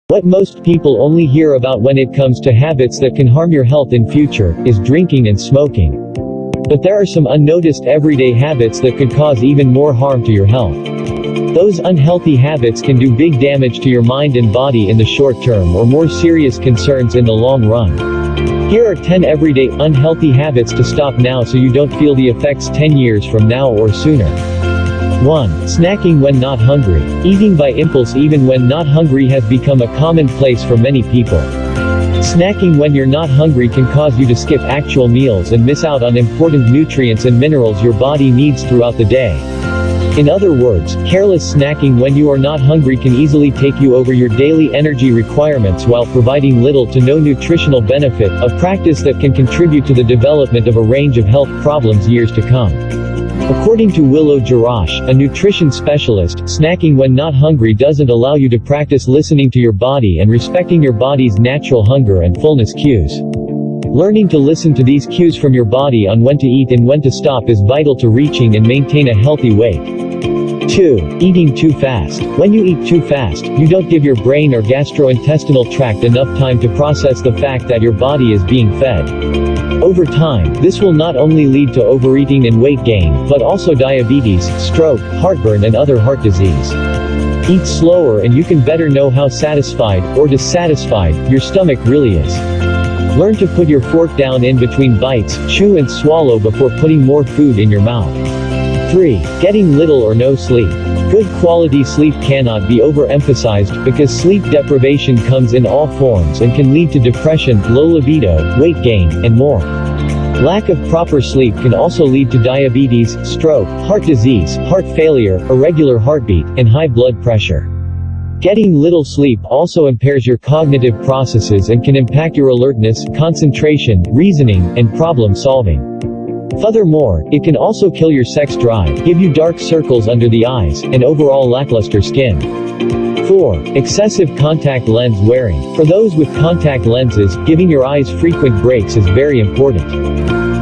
What most people only hear about when it comes to habits that can harm your health in future, is drinking and smoking. But there are some unnoticed everyday habits that could cause even more harm to your health. Those unhealthy habits can do big damage to your mind and body in the short term or more serious concerns in the long run. Here are 10 everyday, unhealthy habits to stop now so you don't feel the effects 10 years from now or sooner. 1. Snacking when not hungry. Eating by impulse even when not hungry has become a commonplace for many people. Snacking when you're not hungry can cause you to skip actual meals and miss out on important nutrients and minerals your body needs throughout the day. In other words, careless snacking when you are not hungry can easily take you over your daily energy requirements while providing little to no nutritional benefit, a practice that can contribute to the development of a range of health problems years to come. According to Willow Jarash, a nutrition specialist, snacking when not hungry doesn't allow you to practice listening to your body and respecting your body's natural hunger and fullness cues. Learning to listen to these cues from your body on when to eat and when to stop is vital to reaching and maintain a healthy weight. 2. Eating too fast. When you eat too fast, you don't give your brain or gastrointestinal tract enough time to process the fact that your body is being fed. Over time, this will not only lead to overeating and weight gain, but also diabetes, stroke, heartburn and other heart disease. Eat slower and you can better know how satisfied, or dissatisfied, your stomach really is. Learn to put your fork down in between bites, chew and swallow before putting more food in your mouth. 3. Getting little or no sleep. Good quality sleep cannot be overemphasized, because sleep deprivation comes in all forms and can lead to depression, low libido, weight gain, and more. Lack of proper sleep can also lead to diabetes, stroke, heart disease, heart failure, irregular heartbeat, and high blood pressure. Getting little sleep also impairs your cognitive processes and can impact your alertness, concentration, reasoning, and problem solving. Furthermore, it can also kill your sex drive, give you dark circles under the eyes, and overall lackluster skin. 4. Excessive contact lens wearing. For those with contact lenses, giving your eyes frequent breaks is very important.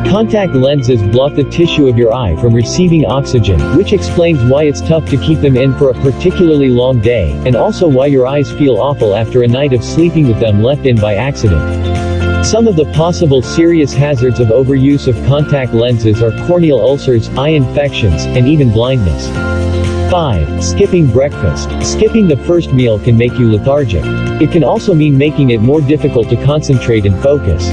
Contact lenses block the tissue of your eye from receiving oxygen, which explains why it's tough to keep them in for a particularly long day, and also why your eyes feel awful after a night of sleeping with them left in by accident. Some of the possible serious hazards of overuse of contact lenses are corneal ulcers, eye infections, and even blindness. 5. Skipping breakfast. Skipping the first meal can make you lethargic. It can also mean making it more difficult to concentrate and focus.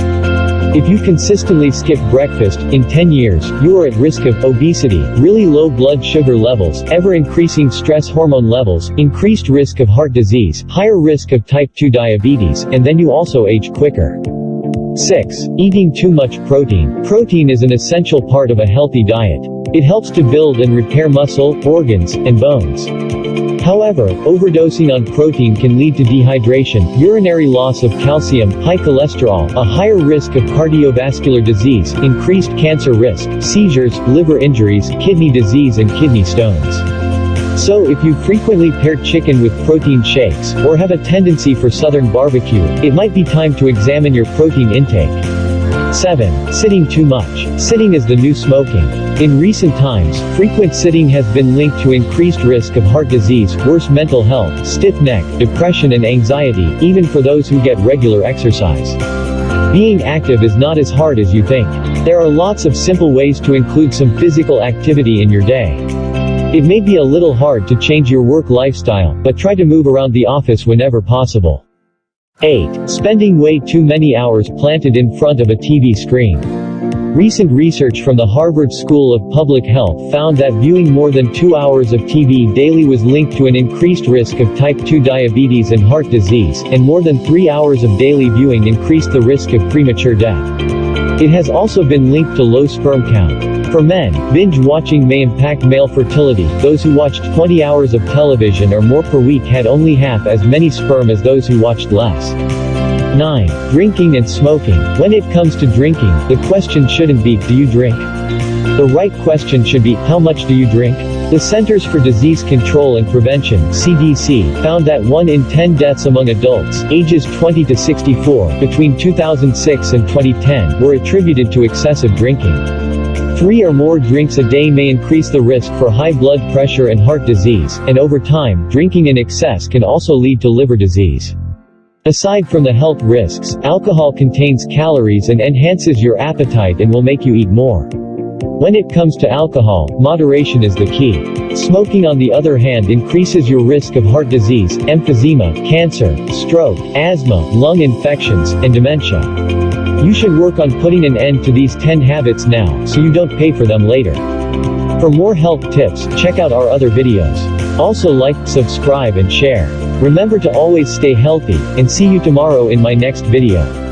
If you consistently skip breakfast, in 10 years, you are at risk of obesity, really low blood sugar levels, ever-increasing stress hormone levels, increased risk of heart disease, higher risk of type 2 diabetes, and then you also age quicker. 6. Eating too much protein. Protein is an essential part of a healthy diet. It helps to build and repair muscle, organs, and bones. However, overdosing on protein can lead to dehydration, urinary loss of calcium, high cholesterol, a higher risk of cardiovascular disease, increased cancer risk, seizures, liver injuries, kidney disease and kidney stones. So if you frequently pair chicken with protein shakes, or have a tendency for southern barbecue, it might be time to examine your protein intake. 7. Sitting too much. Sitting is the new smoking. In recent times, frequent sitting has been linked to increased risk of heart disease, worse mental health, stiff neck, depression and anxiety, even for those who get regular exercise. Being active is not as hard as you think. There are lots of simple ways to include some physical activity in your day. It may be a little hard to change your work lifestyle, but try to move around the office whenever possible. 8. Spending way too many hours planted in front of a TV screen. Recent research from the Harvard School of Public Health found that viewing more than 2 hours of TV daily was linked to an increased risk of type 2 diabetes and heart disease, and more than 3 hours of daily viewing increased the risk of premature death. It has also been linked to low sperm count. For men, binge watching may impact male fertility. Those who watched 20 hours of television or more per week had only half as many sperm as those who watched less. 9. Drinking and smoking. When it comes to drinking, the question shouldn't be, do you drink? The right question should be, how much do you drink? The Centers for Disease Control and Prevention (CDC) found that 1 in 10 deaths among adults, ages 20 to 64, between 2006 and 2010, were attributed to excessive drinking. 3 or more drinks a day may increase the risk for high blood pressure and heart disease, and over time, drinking in excess can also lead to liver disease. Aside from the health risks, alcohol contains calories and enhances your appetite and will make you eat more. When it comes to alcohol, moderation is the key. Smoking, on the other hand, increases your risk of heart disease, emphysema, cancer, stroke, asthma, lung infections, and dementia. You should work on putting an end to these 10 habits now, so you don't pay for them later. For more health tips, check out our other videos. Also like, subscribe and share. Remember to always stay healthy, and see you tomorrow in my next video.